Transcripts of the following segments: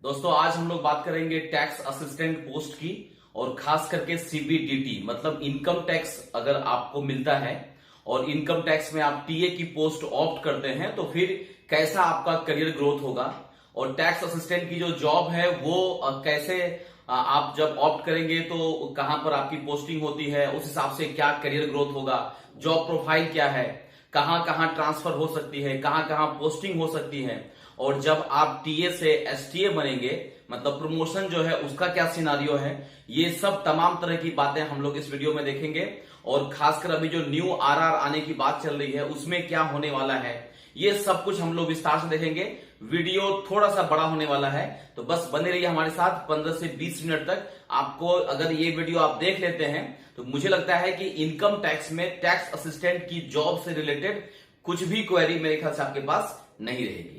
दोस्तों आज हम लोग बात करेंगे टैक्स असिस्टेंट पोस्ट की और खास करके सीबीडीटी मतलब इनकम टैक्स अगर आपको मिलता है और इनकम टैक्स में आप टीए की पोस्ट ऑप्ट करते हैं तो फिर कैसा आपका करियर ग्रोथ होगा और टैक्स असिस्टेंट की जो जॉब है वो कैसे आप जब ऑप्ट करेंगे तो कहां पर आपकी पोस्टिंग होती है, उस हिसाब से क्या करियर ग्रोथ होगा, जॉब प्रोफाइल क्या है, कहां कहां ट्रांसफर हो सकती है, कहां कहां पोस्टिंग हो सकती है और जब आप टीए से एसटीए बनेंगे मतलब प्रमोशन जो है उसका क्या सिनारियो है, ये सब तमाम तरह की बातें हम लोग इस वीडियो में देखेंगे। और खासकर अभी जो न्यू आरआर आने की बात चल रही है उसमें क्या होने वाला है, ये सब कुछ हम लोग विस्तार से देखेंगे। वीडियो थोड़ा सा बड़ा होने वाला है तो बस बने रहिए हमारे साथ 15 से 20 मिनट तक। आपको अगर ये वीडियो आप देख लेते हैं तो मुझे लगता है कि इनकम टैक्स में टैक्स असिस्टेंट की जॉब से रिलेटेड कुछ भी क्वेरी मेरे ख्याल से आपके पास नहीं रहेगी।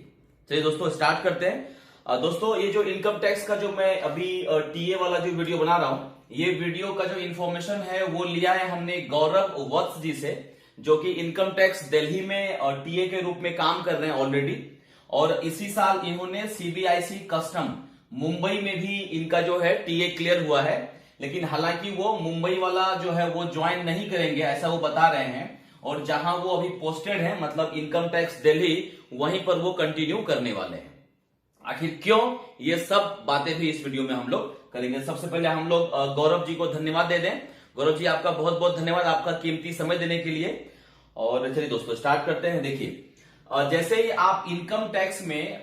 चलिए दोस्तों स्टार्ट करते हैं। दोस्तों ये जो इनकम टैक्स का जो मैं अभी टीए वाला जो वीडियो बना रहा हूं, ये वीडियो का जो इन्फॉर्मेशन है वो लिया है हमने गौरव वत्स जी से, जो कि इनकम टैक्स दिल्ली में टीए के रूप में काम कर रहे हैं ऑलरेडी। और इसी साल इन्होंने सीबीआईसी कस्टम मुंबई में भी इनका जो है टीए क्लियर हुआ है, लेकिन हालांकि वो मुंबई वाला जो है वो ज्वाइन नहीं करेंगे ऐसा वो बता रहे हैं। और जहां वो अभी पोस्टेड है मतलब इनकम टैक्स दिल्ली, वहीं पर वो कंटिन्यू करने वाले हैं। आखिर क्यों, ये सब बातें भी इस वीडियो में हम लोग करेंगे। सबसे पहले हम लोग गौरव जी को धन्यवाद दे दें। गौरव जी आपका बहुत बहुत धन्यवाद आपका कीमती समय देने के लिए। और चलिए दोस्तों स्टार्ट करते हैं। देखिए जैसे ही आप इनकम टैक्स में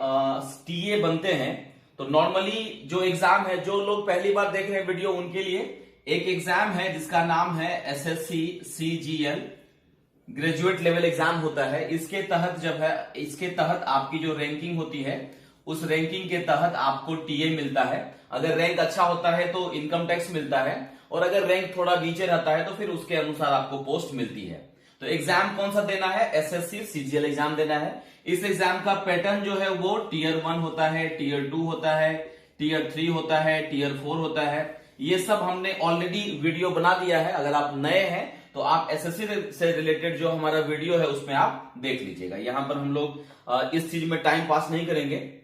टीए बनते हैं तो नॉर्मली जो एग्जाम है, जो लोग पहली बार देख रहे हैं वीडियो उनके लिए एक एग्जाम है जिसका नाम है SSC CGL graduate level exam होता है। इसके तहत आपकी जो रैंकिंग होती है उस रैंकिंग के तहत आपको टीए मिलता है। अगर रैंक अच्छा होता है तो इनकम टैक्स मिलता है और अगर रैंक थोड़ा नीचे रहता है तो फिर उसके अनुसार आपको पोस्ट मिलती है। तो एग्जाम कौन सा देना है, एसएससी सीजीएल एग्जाम देना है। इस एग्जाम का पैटर्न जो है वो टीयर 1 होता है, टीयर 2 होता है, टीयर 3 होता है, टीयर 4 होता है। ये सब हमने ऑलरेडी वीडियो बना दिया है। अगर आप नए हैं तो आप एसएससी से रिलेटेड जो हमारा वीडियो है उसमें आप देख लीजिएगा। यहां पर हम लोग इस चीज में टाइम पास नहीं करेंगे,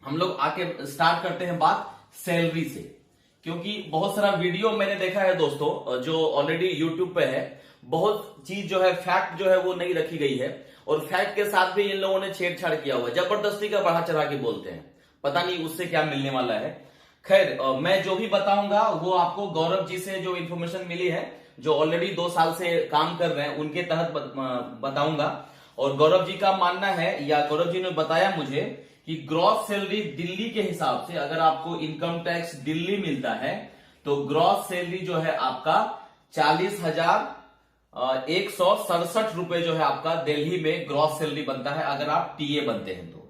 हम लोग आके स्टार्ट करते हैं बात सैलरी से। क्योंकि बहुत सारा वीडियो मैंने देखा है दोस्तों जो ऑलरेडी यूट्यूब पे है, बहुत चीज जो है फैक्ट जो है वो नहीं रखी गई है और फैक्ट के साथ भी इन लोगों ने छेड़छाड़ किया हुआ है, जबरदस्ती का बढ़ा चढ़ा के बोलते हैं, पता नहीं उससे क्या मिलने वाला है। खैर मैं जो भी बताऊंगा वो आपको गौरव जी से जो इन्फॉर्मेशन मिली है, जो ऑलरेडी 2 साल से काम कर रहे हैं उनके तहत बताऊंगा। और गौरव जी का मानना है या गौरव जी ने बताया मुझे कि ग्रॉस सैलरी दिल्ली के हिसाब से अगर आपको इनकम टैक्स दिल्ली मिलता है तो ग्रॉस सैलरी जो है आपका 40,167 रुपए जो है आपका दिल्ली में ग्रॉस सैलरी बनता है अगर आप टीए बनते हैं तो।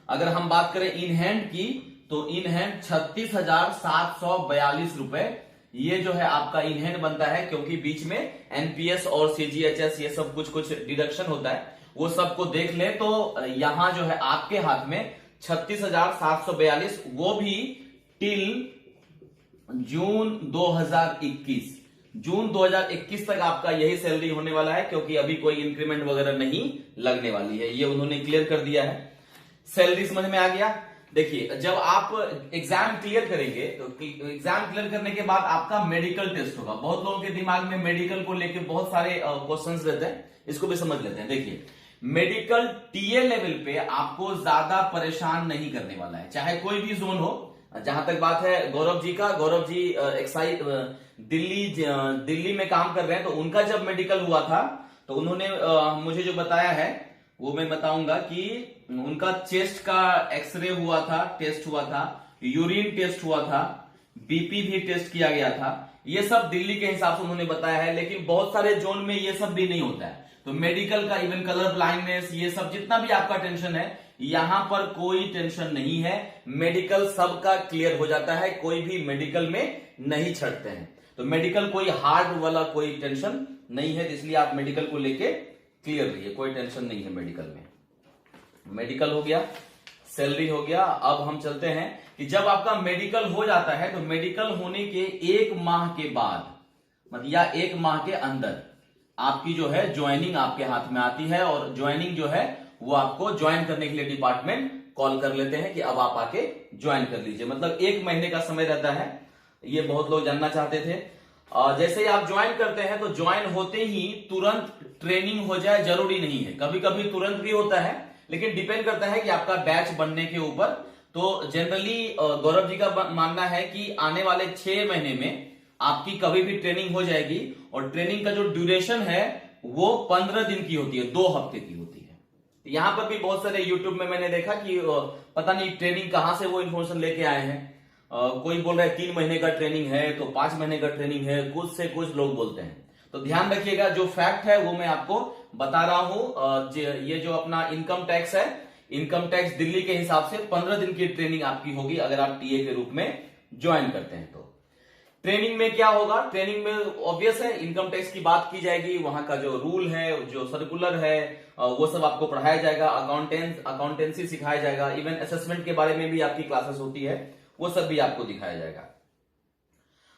अगर हम बात करें इन हैंड की तो इन हैंड 36,742 रुपए ये जो है आपका इन हैंड बनता है, क्योंकि बीच में एनपीएस और सीजीएचएस ये सब कुछ डिडक्शन होता है, वो सबको देख ले तो यहां जो है आपके हाथ में 36,742, वो भी टिल जून 2021 तक आपका यही सैलरी होने वाला है, क्योंकि अभी कोई इंक्रीमेंट वगैरह नहीं लगने वाली है। ये उन्होंने क्लियर कर दिया है। सैलरी समझ में आ गया। देखिए जब आप एग्जाम क्लियर करेंगे तो एग्जाम क्लियर करने के बाद आपका मेडिकल टेस्ट होगा। बहुत लोगों के दिमाग में मेडिकल को लेकर बहुत सारे क्वेश्चंस रहते हैं, इसको भी समझ लेते हैं। देखिए मेडिकल टीए लेवल पे आपको ज्यादा परेशान नहीं करने वाला है, चाहे कोई भी जोन हो। जहां तक बात है गौरव जी का, गौरव जी एक्साइज दिल्ली में काम कर रहे हैं, तो उनका जब मेडिकल हुआ था तो उन्होंने मुझे जो बताया है वो मैं बताऊंगा कि उनका चेस्ट का एक्सरे हुआ था, टेस्ट हुआ था, यूरिन टेस्ट हुआ था, बीपी भी टेस्ट किया गया था। ये सब दिल्ली के हिसाब से उन्होंने बताया है, लेकिन बहुत सारे जोन में ये सब भी नहीं होता है। तो मेडिकल का इवन कलर ब्लाइंडनेस ये सब जितना भी आपका टेंशन है, यहां पर कोई टेंशन नहीं है। मेडिकल सबका क्लियर हो जाता है, कोई भी मेडिकल में नहीं छटते हैं। तो मेडिकल कोई हार्ड वाला कोई टेंशन नहीं है, इसलिए आप मेडिकल को लेके क्लियर रहिए, कोई टेंशन नहीं है मेडिकल में। मेडिकल हो गया, सैलरी हो गया। अब हम चलते हैं कि जब आपका मेडिकल हो जाता है तो मेडिकल होने के 1 माह के बाद मतलब या 1 माह के अंदर आपकी जो है ज्वाइनिंग आपके हाथ में आती है और ज्वाइनिंग जो है वो आपको ज्वाइन करने के लिए डिपार्टमेंट कॉल कर लेते हैं कि अब आप आके ज्वाइन कर लीजिए। मतलब 1 महीने का समय रहता है, ये बहुत लोग जानना चाहते थे। जैसे ही आप ज्वाइन करते हैं तो ज्वाइन होते ही तुरंत ट्रेनिंग हो जाए जरूरी नहीं है, कभी कभी तुरंत भी होता है, लेकिन डिपेंड करता है कि आपका बैच बनने के ऊपर। तो जनरली गौरव जी का मानना है कि आने वाले 6 महीने में आपकी कभी भी ट्रेनिंग हो जाएगी, और ट्रेनिंग का जो ड्यूरेशन है वो 15 दिन की होती है, 2 हफ्ते की होती है। यहां पर भी बहुत सारे यूट्यूब में मैंने देखा कि पता नहीं ट्रेनिंग कहां से वो इन्फॉर्मेशन लेके आए हैं। कोई बोल रहा है 3 महीने का ट्रेनिंग है, तो 5 महीने का ट्रेनिंग है, कुछ से कुछ लोग बोलते हैं। तो ध्यान रखिएगा, जो फैक्ट है वो मैं आपको बता रहा हूं। ये जो अपना इनकम टैक्स है, इनकम टैक्स दिल्ली के हिसाब से 15 दिन की ट्रेनिंग आपकी होगी अगर आप टीए के रूप में ज्वाइन करते हैं। तो ट्रेनिंग में क्या होगा, ट्रेनिंग में ऑब्वियस है इनकम टैक्स की बात की जाएगी, वहां का जो रूल है, जो सर्कुलर है, वो सब आपको पढ़ाया जाएगा, अकाउंटेंसी सिखाया जाएगा, इवन असेसमेंट के बारे में भी आपकी क्लासेस होती है, वो सब भी आपको दिखाया जाएगा।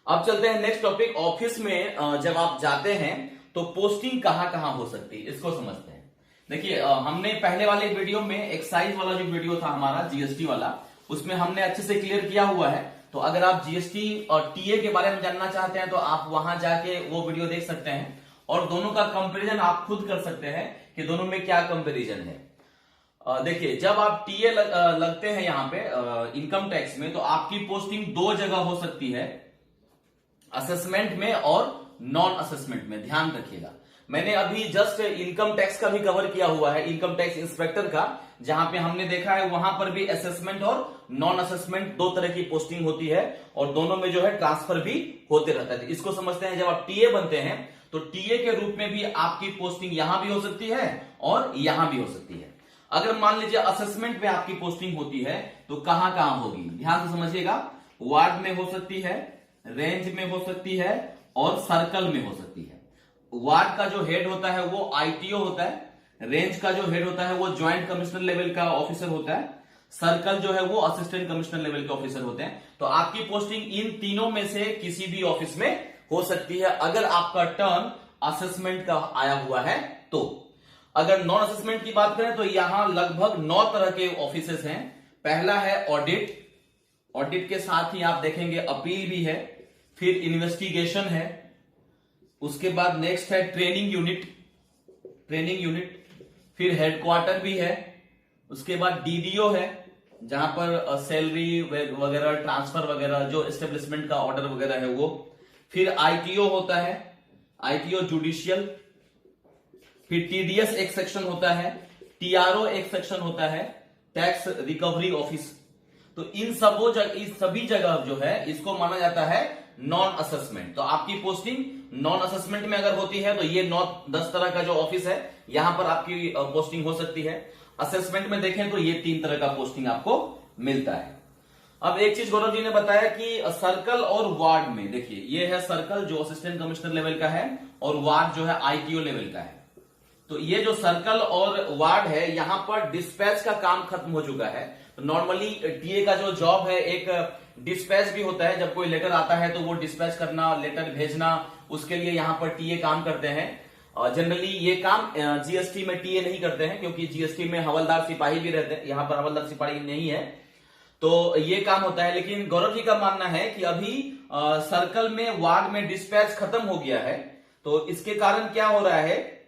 अब चलते हैं नेक्स्ट टॉपिक। ऑफिस में जब आप जाते हैं तो पोस्टिंग कहां कहां हो सकती है, इसको समझते हैं। देखिए, हमने पहले वाले वीडियो में एक्साइज वाला जो वीडियो था हमारा जीएसटी वाला, उसमें हमने अच्छे से क्लियर किया हुआ है। तो अगर आप जीएसटी और टीए के बारे में जानना चाहते हैं तो आप वहां जाके वो वीडियो देख सकते हैं, और दोनों का कंपैरिजन आप खुद कर सकते हैं कि दोनों में क्या कंपैरिजन है। देखिए, जब आप टीए लगते हैं यहाँ पे इनकम टैक्स में, तो आपकी पोस्टिंग 2 जगह हो सकती है, असेसमेंट में और नॉन असेसमेंट में। ध्यान रखिएगा, मैंने अभी जस्ट इनकम टैक्स का भी कवर किया हुआ है, इनकम टैक्स इंस्पेक्टर का, जहां पे हमने देखा है वहां पर भी असेसमेंट और नॉन असेसमेंट 2 तरह की पोस्टिंग होती है, और दोनों में जो है ट्रांसफर भी होते रहता है। इसको समझते हैं, जब आप टीए बनते हैं तो टीए के रूप में भी आपकी पोस्टिंग यहां भी हो सकती है और यहां भी हो सकती है। अगर मान लीजिए असेसमेंट में आपकी पोस्टिंग होती है तो कहां कहां होगी, ध्यान से समझिएगा। वार्ड में हो सकती है, रेंज में हो सकती है, और सर्कल में हो सकती है। वार्ड का जो हेड होता है वो आईटीओ होता है, रेंज का जो हेड होता है वो ज्वाइंट कमिश्नर लेवल का ऑफिसर होता है, सर्कल जो है वो असिस्टेंट कमिश्नर लेवल के ऑफिसर होते हैं। तो आपकी पोस्टिंग इन तीनों में से किसी भी ऑफिस में हो सकती है, अगर आपका टर्न असेसमेंट का आया हुआ है तो। अगर नॉन असेसमेंट की बात करें तो यहां लगभग 9 तरह के ऑफिसेस हैं। पहला है ऑडिट, ऑडिट के साथ ही आप देखेंगे अपील भी है, फिर इन्वेस्टिगेशन है, उसके बाद नेक्स्ट है ट्रेनिंग यूनिट, फिर हेडक्वार्टर भी है, उसके बाद डीडीओ है जहां पर सैलरी वगैरह, ट्रांसफर वगैरह, जो एस्टेब्लिशमेंट का ऑर्डर वगैरह है वो, फिर आईटीओ होता है, आईटीओ जुडिशियल, फिर टीडीएस एक सेक्शन होता है, टीआरओ एक सेक्शन होता है, टैक्स रिकवरी ऑफिस। तो इन सभी जगह जो है इसको माना जाता है नॉन असेसमेंट। तो आपकी पोस्टिंग नॉन असेसमेंट में अगर होती है तो ये 9-10 तरह का जो ऑफिस है यहां पर आपकी पोस्टिंग हो सकती है। असेसमेंट में देखें तो ये 3 तरह का पोस्टिंग आपको मिलता है। अब एक चीज गौरव जी ने बताया कि सर्कल और वार्ड में, देखिए ये है सर्कल जो असिस्टेंट कमिश्नर लेवल का है, और वार्ड जो है आईटीओ लेवल का है। तो ये जो सर्कल और वार्ड है यहां पर डिस्पैच का काम खत्म हो चुका है। तो नॉर्मली टीए का जो जॉब है, एक डिस्पैच भी होता है, जब कोई लेटर आता है तो वो डिस्पैच करना, लेटर भेजना, उसके लिए यहां पर टीए काम करते हैं। जनरली ये काम जीएसटी में टीए नहीं करते हैं, क्योंकि जीएसटी में हवलदार सिपाही भी रहते हैं, यहां पर हवलदार सिपाही नहीं है, तो ये काम होता है। लेकिन गौरव जी का मानना है कि अभी सर्कल में, वार्ड में डिस्पैच खत्म हो गया है। तो इसके कारण क्या हो रहा है,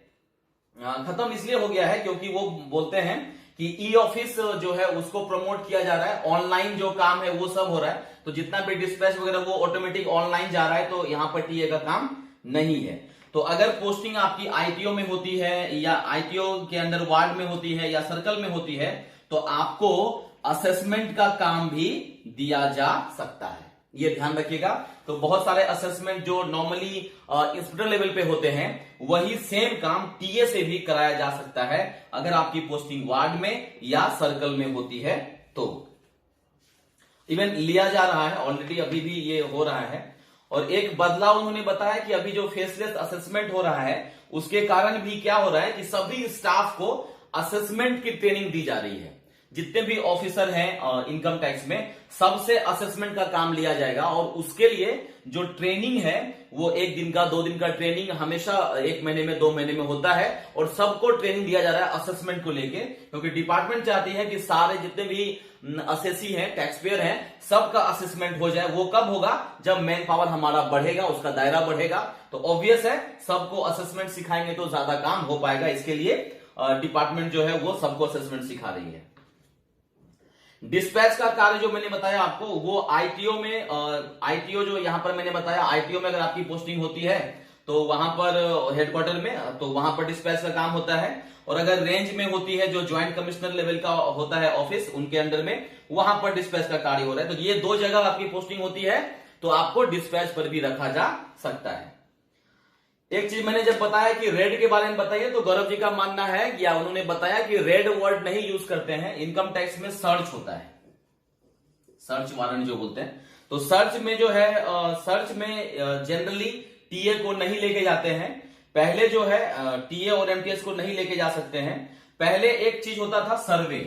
खत्म इसलिए हो गया है क्योंकि वो बोलते हैं कि ई ऑफिस जो है उसको प्रमोट किया जा रहा है, ऑनलाइन जो काम है वो सब हो रहा है। तो जितना भी डिस्पैच वगैरह वो ऑटोमेटिक ऑनलाइन जा रहा है, तो यहां पर टीए का काम नहीं है। तो अगर पोस्टिंग आपकी आईटीओ में होती है, या आईटीओ के अंदर वार्ड में होती है, या सर्कल में होती है, तो आपको असेसमेंट का काम भी दिया जा सकता है, ये ध्यान रखिएगा। तो बहुत सारे असेसमेंट जो नॉर्मली इंस्पेक्टर लेवल पे होते हैं, वही सेम काम टीए से भी कराया जा सकता है अगर आपकी पोस्टिंग वार्ड में या सर्कल में होती है तो। इवन लिया जा रहा है ऑलरेडी, अभी भी ये हो रहा है। और एक बदलाव उन्होंने बताया कि अभी जो फेसलेस असेसमेंट हो रहा है उसके कारण भी क्या हो रहा है कि सभी स्टाफ को असेसमेंट की ट्रेनिंग दी जा रही है। जितने भी ऑफिसर हैं इनकम टैक्स में, सबसे असेसमेंट का काम लिया जाएगा। और उसके लिए जो ट्रेनिंग है वो 1 दिन का 2 दिन का ट्रेनिंग हमेशा 1 महीने में 2 महीने में होता है। और सबको ट्रेनिंग दिया जा रहा है असेसमेंट को लेके, क्योंकि डिपार्टमेंट चाहती है कि सारे जितने भी असेसी हैं, टैक्स पेयर हैं, सबका असेसमेंट हो जाए। वो कब होगा? जब मैन पावर हमारा बढ़ेगा, उसका दायरा बढ़ेगा। तो ऑब्वियस है सबको असेसमेंट सिखाएंगे तो ज्यादा काम हो पाएगा। इसके लिए डिपार्टमेंट जो है वो सबको असेसमेंट सिखा रही है। डिस्पैच का कार्य जो मैंने बताया आपको, वो आईटीओ में, आईटीओ जो यहां पर मैंने बताया, आईटीओ में अगर आपकी पोस्टिंग होती है तो वहां पर हेडक्वार्टर में, तो वहां पर डिस्पैच का काम होता है। और अगर रेंज में होती है, जो ज्वाइंट कमिश्नर लेवल का होता है ऑफिस, उनके अंडर में, वहां पर डिस्पैच का कार्य हो रहा है। तो ये 2 जगह आपकी पोस्टिंग होती है, तो आपको डिस्पैच पर भी रखा जा सकता है। एक चीज मैंने जब बताया कि रेड के बारे में बताइए, तो गौरव जी का मानना है, या उन्होंने बताया कि रेड वर्ड नहीं यूज करते हैं इनकम टैक्स में, सर्च होता है, सर्च वारंट जो बोलते हैं। तो सर्च में जो है, सर्च में जनरली टीए को नहीं लेके जाते हैं। पहले जो है टीए और एमटीएस को नहीं लेके जा सकते हैं। पहले एक चीज होता था सर्वे,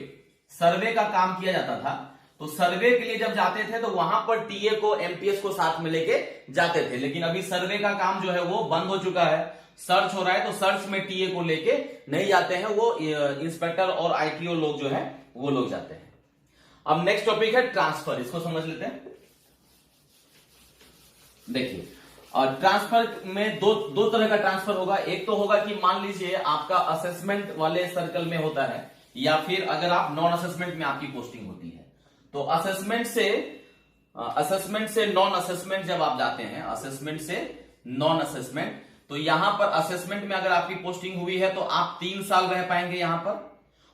सर्वे का काम किया जाता था। तो सर्वे के लिए जब जाते थे तो वहां पर टीए को एमटीएस को साथ में लेके जाते थे। लेकिन अभी सर्वे का काम जो है वो बंद हो चुका है, सर्च हो रहा है, तो सर्च में टीए को लेके नहीं जाते हैं, वो इंस्पेक्टर और आईटीओ लोग जो है वो लोग जाते हैं। अब नेक्स्ट टॉपिक है ट्रांसफर, इसको समझ लेते हैं। देखिए, और ट्रांसफर में दो तरह का ट्रांसफर होगा। एक तो होगा कि मान लीजिए आपका असेसमेंट वाले सर्कल में होता है, या फिर अगर आप नॉन असेसमेंट में आपकी पोस्टिंग होती है, तो असेसमेंट से नॉन असेसमेंट जब आप जाते हैं, असेसमेंट से नॉन असेसमेंट, तो यहां पर असेसमेंट में अगर आपकी पोस्टिंग हुई है तो आप 3 साल रह पाएंगे यहां पर।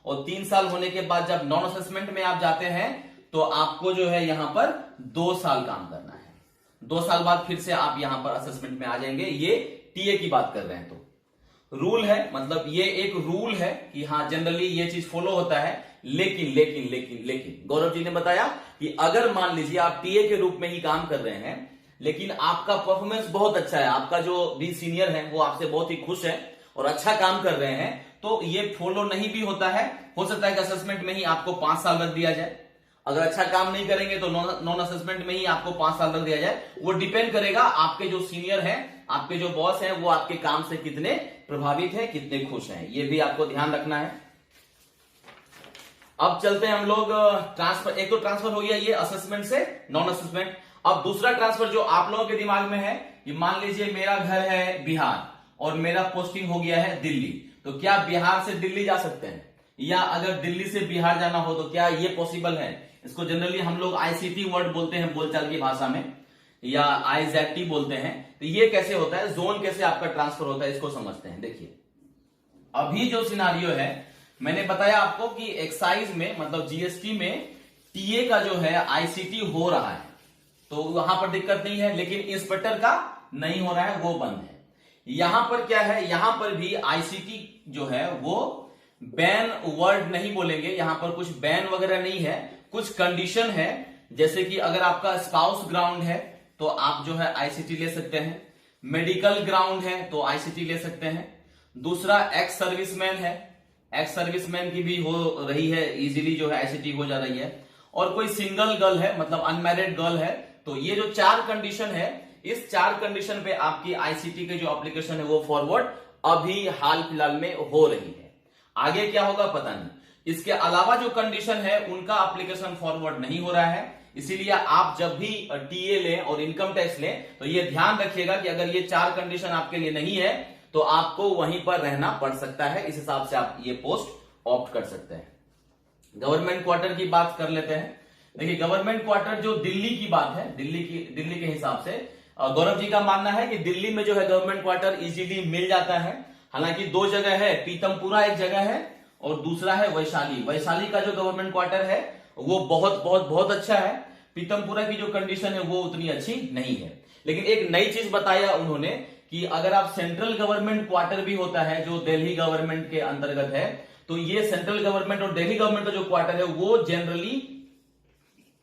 और 3 साल होने के बाद जब नॉन असेसमेंट में आप जाते हैं तो आपको जो है यहां पर 2 साल काम करना है। 2 साल बाद फिर से आप यहां पर असेसमेंट में आ जाएंगे। ये टीए की बात कर रहे हैं, तो रूल है, मतलब ये एक रूल है कि हाँ जनरली ये चीज फॉलो होता है। लेकिन लेकिन लेकिन लेकिन गौरव जी ने बताया कि अगर मान लीजिए आप टीए के रूप में ही काम कर रहे हैं, लेकिन आपका परफॉर्मेंस बहुत अच्छा है, आपका जो भी सीनियर है वो आपसे बहुत ही खुश है और अच्छा काम कर रहे हैं, तो ये फॉलो नहीं भी होता है। हो सकता है कि असेसमेंट में ही आपको 5 साल रख दिया जाए। अगर अच्छा काम नहीं करेंगे तो नॉन असेसमेंट में ही आपको 5 साल रख दिया जाए। वो डिपेंड करेगा आपके जो सीनियर हैं, आपके जो बॉस हैं, वो आपके काम से कितने प्रभावित हैं, कितने खुश हैं, ये भी आपको ध्यान रखना है। अब चलते हैं हम लोग ट्रांसफर। एक तो ट्रांसफर हो गया ये असेसमेंट से नॉन असेसमेंट। अब दूसरा ट्रांसफर जो आप लोगों के दिमाग में है कि मान लीजिए मेरा घर है बिहार और मेरा पोस्टिंग हो गया है दिल्ली, तो क्या बिहार से दिल्ली जा सकते हैं? या अगर दिल्ली से बिहार जाना हो तो क्या ये पॉसिबल है? इसको जनरली हम लोग आईसीटी वर्ड बोलते हैं बोलचाल की भाषा में, या आईजेटी बोलते हैं। तो ये कैसे होता है, जोन कैसे आपका ट्रांसफर होता है, इसको समझते हैं। देखिए, अभी जो सिनारियो है मैंने बताया आपको कि एक्साइज में, मतलब जीएसटी में टीए का जो है आईसीटी हो रहा है, तो वहां पर दिक्कत नहीं है। लेकिन इंस्पेक्टर का नहीं हो रहा है, वो बंद है। यहां पर क्या है, यहां पर भी आईसीटी जो है वो बैन वर्ड नहीं बोलेंगे, यहां पर कुछ बैन वगैरह नहीं है, कुछ कंडीशन है। जैसे कि अगर आपका स्पाउस ग्राउंड है तो आप जो है आईसीटी ले सकते हैं, मेडिकल ग्राउंड है तो आईसीटी ले सकते हैं। दूसरा एक्स सर्विसमैन है, एक्स सर्विसमैन की भी हो रही है, इजीली जो है आईसीटी हो जा रही है। और कोई सिंगल गर्ल है, मतलब अनमैरिड गर्ल है, तो ये जो 4 कंडीशन है, इस 4 कंडीशन पे आपकी आईसीटी की जो एप्लीकेशन है वो फॉरवर्ड अभी हाल फिलहाल में हो रही है। आगे क्या होगा पता नहीं। इसके अलावा जो कंडीशन है उनका एप्लीकेशन फॉरवर्ड नहीं हो रहा है। इसीलिए आप जब भी टीए लें और इनकम टैक्स लें तो ये ध्यान रखिएगा कि अगर ये 4 कंडीशन आपके लिए नहीं है तो आपको वहीं पर रहना पड़ सकता है। इस हिसाब से आप ये पोस्ट ऑप्ट कर सकते हैं। गवर्नमेंट क्वार्टर की बात कर लेते हैं। देखिए, गवर्नमेंट क्वार्टर जो दिल्ली की बात है, दिल्ली के हिसाब से गौरव जी का मानना है कि दिल्ली में जो है गवर्नमेंट क्वार्टर इजीली मिल जाता है। हालांकि 2 जगह है, पीतमपुरा एक जगह है और दूसरा है वैशाली। वैशाली का जो गवर्नमेंट क्वार्टर है वो बहुत बहुत बहुत अच्छा है। पीतमपुरा की जो कंडीशन है वो उतनी अच्छी नहीं है। लेकिन एक नई चीज बताया उन्होंने कि अगर आप सेंट्रल गवर्नमेंट क्वार्टर भी होता है जो दिल्ली गवर्नमेंट के अंतर्गत है, तो ये सेंट्रल गवर्नमेंट और दिल्ली गवर्नमेंट का जो क्वार्टर है वो जनरली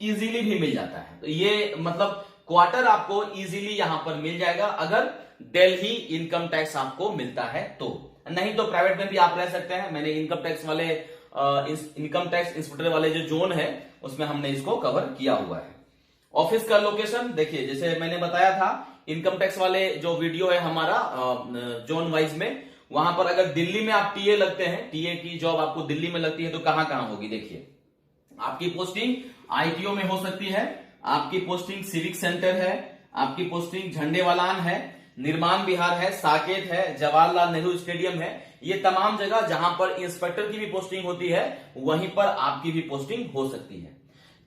इजीली भी मिल जाता है। तो ये मतलब क्वार्टर आपको इजीली यहां पर मिल जाएगा अगर दिल्ली इनकम टैक्स आपको मिलता है तो। नहीं तो प्राइवेट में भी आप रह सकते हैं। मैंने इनकम टैक्स वाले इनकम टैक्स इंस्पेक्टर वाले जो जोन है उसमें हमने इसको कवर किया हुआ है। ऑफिस का लोकेशन देखिए, जैसे मैंने बताया था इनकम टैक्स वाले जो वीडियो है हमारा जोन वाइज में, वहां पर अगर दिल्ली में आप टीए लगते हैं, टीए की जॉब आपको दिल्ली में लगती है तो कहां कहां होगी देखिए। आपकी पोस्टिंग आईटीओ में हो सकती है, आपकी पोस्टिंग सिविक सेंटर है, आपकी पोस्टिंग झंडेवालान है, निर्माण विहार है, साकेत है, जवाहरलाल नेहरू स्टेडियम है। ये तमाम जगह जहां पर इंस्पेक्टर की भी पोस्टिंग होती है वहीं पर आपकी भी पोस्टिंग हो सकती है।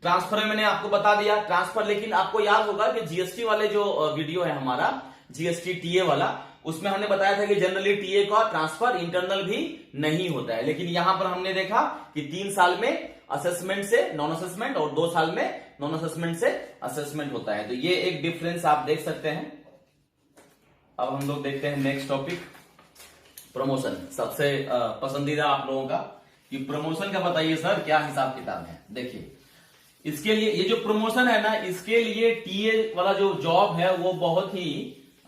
ट्रांसफर में मैंने आपको बता दिया ट्रांसफर, लेकिन आपको याद होगा कि जीएसटी वाले जो वीडियो है हमारा जीएसटी टीए वाला, उसमें हमने बताया था कि जनरली टीए का ट्रांसफर इंटरनल भी नहीं होता है, लेकिन यहां पर हमने देखा कि 3 साल में असेसमेंट से नॉन असेसमेंट और 2 साल में नॉन असेसमेंट से असेसमेंट होता है। तो ये एक डिफरेंस आप देख सकते हैं। अब हम लोग देखते हैं नेक्स्ट टॉपिक, प्रमोशन। सबसे पसंदीदा आप लोगों का कि प्रमोशन का बताइए सर क्या हिसाब किताब है। देखिए इसके लिए ये जो प्रमोशन है ना, इसके लिए टीए वाला जो जॉब है वो बहुत ही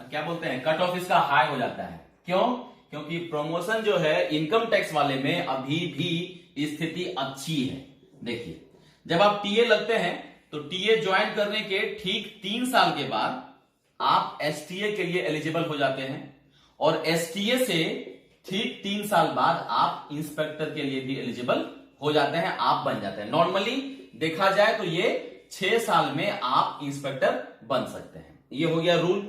क्या बोलते हैं कट ऑफ इसका हाई हो जाता है। क्यों? क्योंकि प्रमोशन जो है इनकम टैक्स वाले में अभी भी स्थिति अच्छी है। देखिए जब आप टीए लगते हैं तो टीए ज्वाइन करने के ठीक 3 साल के बाद आप एसटीए के लिए एलिजिबल हो जाते हैं, और एसटीए से ठीक 3 साल बाद आप इंस्पेक्टर के लिए भी एलिजिबल हो जाते हैं, आप बन जाते हैं। नॉर्मली देखा जाए तो ये 6 साल में आप इंस्पेक्टर बन सकते हैं। ये हो गया रूल।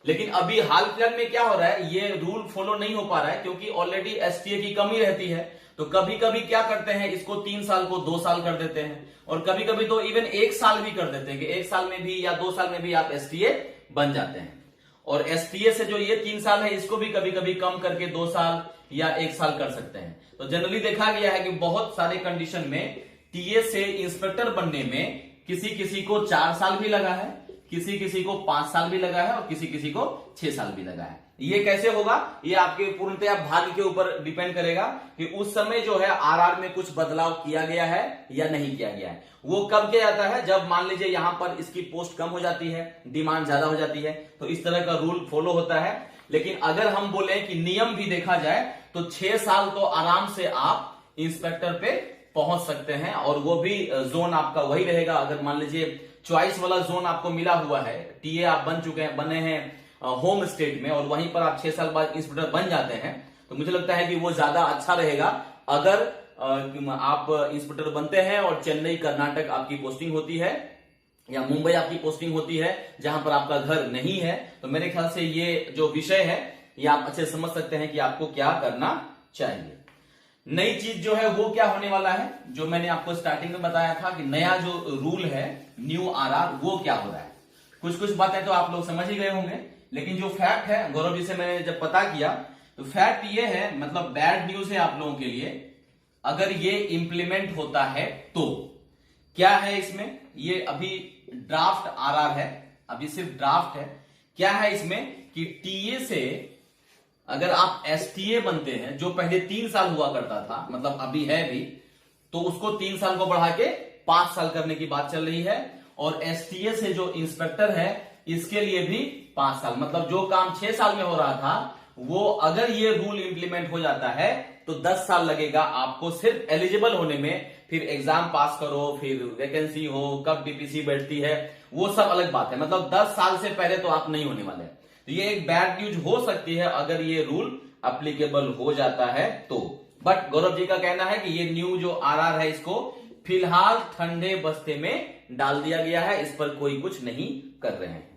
लेकिन अभी हाल फिलहाल में क्या हो रहा है, ये रूल फॉलो नहीं हो पा रहा है क्योंकि ऑलरेडी एसटीए की कमी रहती है। तो कभी कभी क्या करते हैं, इसको 3 साल को 2 साल कर देते हैं, और कभी कभी तो इवन 1 साल भी कर देते हैं कि 1 साल में भी या 2 साल में भी आप एसटीए बन जाते हैं। और एसटीए से जो ये 3 साल है इसको भी कभी कभी कम करके 2 साल या 1 साल कर सकते हैं। तो जनरली देखा गया है कि बहुत सारे कंडीशन में टीए से इंस्पेक्टर बनने में किसी किसी को 4 साल भी लगा है, किसी किसी को 5 साल भी लगा है, और किसी किसी को 6 साल भी लगा है। ये कैसे होगा, ये आपके पूर्णतया भाग्य के ऊपर डिपेंड करेगा कि उस समय जो है आरआर में कुछ बदलाव किया गया है या नहीं किया गया है। वो कब किया जाता है, जब मान लीजिए यहां पर इसकी पोस्ट कम हो जाती है, डिमांड ज्यादा हो जाती है, तो इस तरह का रूल फॉलो होता है। लेकिन अगर हम बोले कि नियम भी देखा जाए तो 6 साल तो आराम से आप इंस्पेक्टर पे पहुंच सकते हैं, और वो भी जोन आपका वही रहेगा। अगर मान लीजिए चॉइस वाला जोन आपको मिला हुआ है, टीए आप बन चुके हैं, बने हैं होम स्टेट में, और वहीं पर आप 6 साल बाद इंस्पेक्टर बन जाते हैं, तो मुझे लगता है कि वो ज्यादा अच्छा रहेगा। अगर आप इंस्पेक्टर बनते हैं और चेन्नई कर्नाटक आपकी पोस्टिंग होती है या मुंबई आपकी पोस्टिंग होती है जहां पर आपका घर नहीं है, तो मेरे ख्याल से ये जो विषय है ये आप अच्छे समझ सकते हैं कि आपको क्या करना चाहिए। नई चीज जो है वो क्या होने वाला है, जो मैंने आपको स्टार्टिंग में बताया था कि नया जो रूल है न्यू आरआर वो क्या हो रहा है। कुछ कुछ बातें तो आप लोग समझ ही गए होंगे, लेकिन जो फैक्ट है गौरव जी से मैंने जब पता किया तो फैक्ट ये है, मतलब बैड न्यूज है आप लोगों के लिए। अगर ये इंप्लीमेंट होता है तो क्या है इसमें, ये अभी ड्राफ्ट आरआर है, अभी सिर्फ ड्राफ्ट है। क्या है इसमें कि टीए से अगर आप एसटीए बनते हैं, जो पहले 3 साल हुआ करता था, मतलब अभी है भी, तो उसको 3 साल को बढ़ा के 5 साल करने की बात चल रही है। और एसटीए से जो इंस्पेक्टर है इसके लिए भी 5 साल, मतलब जो काम 6 साल में हो रहा था वो अगर ये रूल इंप्लीमेंट हो जाता है तो 10 साल लगेगा आपको सिर्फ एलिजिबल होने में। फिर एग्जाम पास करो, फिर वैकेंसी हो, कब डीपीसी बैठती है, वो सब अलग बात है। मतलब 10 साल से पहले तो आप नहीं होने वाले। तो ये एक बैड न्यूज हो सकती है अगर ये रूल अप्लीकेबल हो जाता है तो। बट गौरव जी का कहना है कि ये न्यू जो आरआर है इसको फिलहाल ठंडे बस्ते में डाल दिया गया है, इस पर कोई कुछ नहीं कर रहे हैं।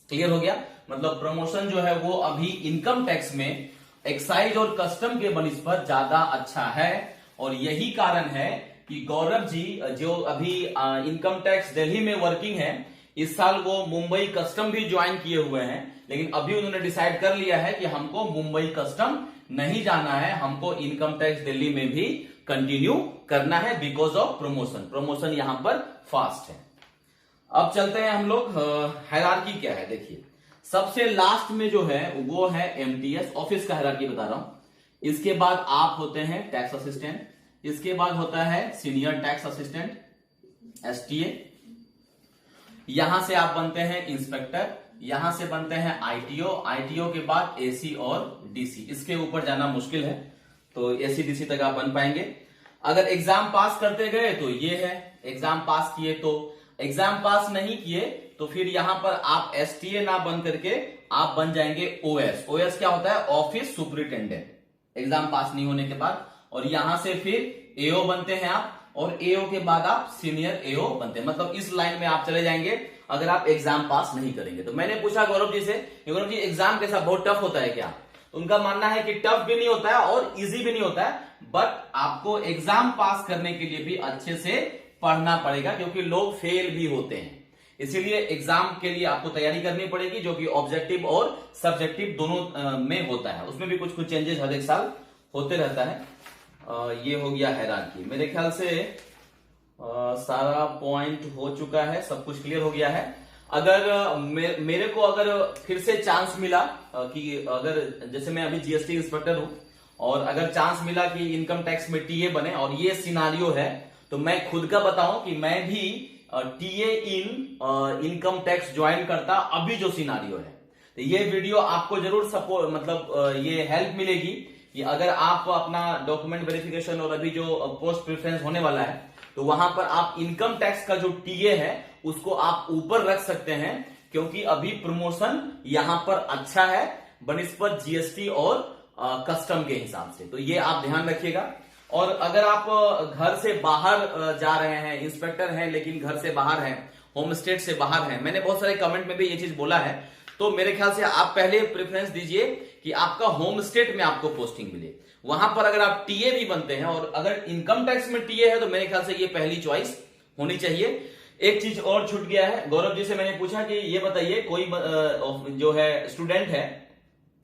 क्लियर हो गया, मतलब प्रमोशन जो है वो अभी इनकम टैक्स में एक्साइज और कस्टम के बनिस्पत ज्यादा अच्छा है। और यही कारण है कि गौरव जी जो अभी इनकम टैक्स दिल्ली में वर्किंग है, इस साल वो मुंबई कस्टम भी ज्वाइन किए हुए हैं, लेकिन अभी उन्होंने डिसाइड कर लिया है कि हमको मुंबई कस्टम नहीं जाना है, हमको इनकम टैक्स दिल्ली में भी कंटिन्यू करना है बिकॉज ऑफ प्रमोशन। प्रमोशन यहां पर फास्ट है। अब चलते हैं हम लोग, हायरार्की क्या है देखिए। सबसे लास्ट में जो है वो है एमटीएस, ऑफिस का हायरार्की बता रहा हूं। इसके बाद आप होते हैं टैक्स असिस्टेंट, इसके बाद होता है सीनियर टैक्स असिस्टेंट एसटीए, यहां से आप बनते हैं इंस्पेक्टर, यहां से बनते हैं आईटीओ, आईटीओ के बाद एसी और डीसी। इसके ऊपर जाना मुश्किल है, तो एसी डीसी तक आप बन पाएंगे। अगर एग्जाम पास करते गए तो ये है, एग्जाम पास किए तो, एग्जाम पास नहीं किए तो फिर यहां पर आप एसटीए ना बन करके आप बन जाएंगे ओएस। ओएस क्या होता है? ऑफिस सुपरिटेंडेंट, एग्जाम पास नहीं होने के बाद। और यहां से फिर एओ बनते हैं आप, और एओ के बाद आप सीनियर एओ बनते हैं। मतलब इस लाइन में आप चले जाएंगे अगर आप एग्जाम पास नहीं करेंगे। तो मैंने पूछा गौरव जी से, गौरव जी एग्जाम कैसा, बहुत टफ होता है क्या? तो उनका मानना है कि टफ भी नहीं होता है और इजी भी नहीं होता है, बट आपको एग्जाम पास करने के लिए भी अच्छे से पढ़ना पड़ेगा, क्योंकि लोग फेल भी होते हैं। इसीलिए एग्जाम के लिए आपको तैयारी करनी पड़ेगी, जो कि ऑब्जेक्टिव और सब्जेक्टिव दोनों में होता है। उसमें भी कुछ कुछ चेंजेस हर एक साल होते रहता है। ये हो गया हायरार्की। मेरे ख्याल से सारा पॉइंट हो चुका है, सब कुछ क्लियर हो गया है। अगर मेरे को अगर फिर से चांस मिला कि अगर जैसे मैं अभी जीएसटी इंस्पेक्टर हूं और अगर चांस मिला कि इनकम टैक्स में टीए बने और ये सिनारियो है, तो मैं खुद का बताऊं कि मैं भी टीए इन इनकम टैक्स ज्वाइन करता अभी जो सिनारियो है। तो ये वीडियो आपको जरूर सपोर्ट, मतलब ये हेल्प मिलेगी कि अगर आप अपना डॉक्यूमेंट वेरिफिकेशन और अभी जो पोस्ट प्रेफरेंस होने वाला है, तो वहां पर आप इनकम टैक्स का जो टीए है उसको आप ऊपर रख सकते हैं, क्योंकि अभी प्रमोशन यहां पर अच्छा है बनिस्पत जीएसटी और कस्टम के हिसाब से। तो ये आप ध्यान रखिएगा। और अगर आप घर से बाहर जा रहे हैं, इंस्पेक्टर हैं लेकिन घर से बाहर हैं, होम स्टेट से बाहर हैं, मैंने बहुत सारे कमेंट में भी ये चीज बोला है, तो मेरे ख्याल से आप पहले प्रेफरेंस दीजिए कि आपका होम स्टेट में आपको पोस्टिंग मिले। वहां पर अगर आप टीए भी बनते हैं और अगर इनकम टैक्स में टीए है, तो मेरे ख्याल से ये पहली चॉइस होनी चाहिए। एक चीज और छूट गया है, गौरव जी से मैंने पूछा कि ये बताइए, कोई जो है स्टूडेंट है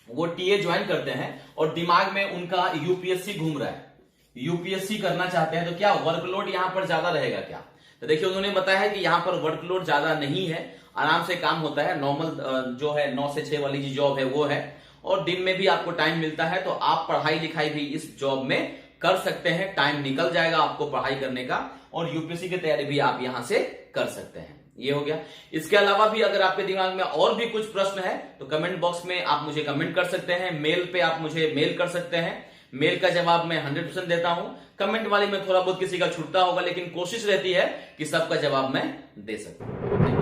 वो टीए ज्वाइन करते हैं और दिमाग में उनका यूपीएससी घूम रहा है, यूपीएससी करना चाहते हैं, तो क्या वर्कलोड यहां पर ज्यादा रहेगा क्या? तो देखिए उन्होंने बताया है कि यहां पर वर्कलोड ज्यादा नहीं है, आराम से काम होता है। नॉर्मल जो है 9 से 6 वाली जो जॉब है वो है, और दिन में भी आपको टाइम मिलता है, तो आप पढ़ाई लिखाई भी इस जॉब में कर सकते हैं। टाइम निकल जाएगा आपको पढ़ाई करने का, और यूपीएससी की तैयारी भी आप यहां से कर सकते हैं। ये हो गया। इसके अलावा भी अगर आपके दिमाग में और भी कुछ प्रश्न है तो कमेंट बॉक्स में आप मुझे कमेंट कर सकते हैं, मेल पे आप मुझे मेल कर सकते हैं। मेल का जवाब मैं 100% देता हूं, कमेंट वाली में थोड़ा बहुत किसी का छूटता होगा, लेकिन कोशिश रहती है कि सबका जवाब मैं दे सकूं।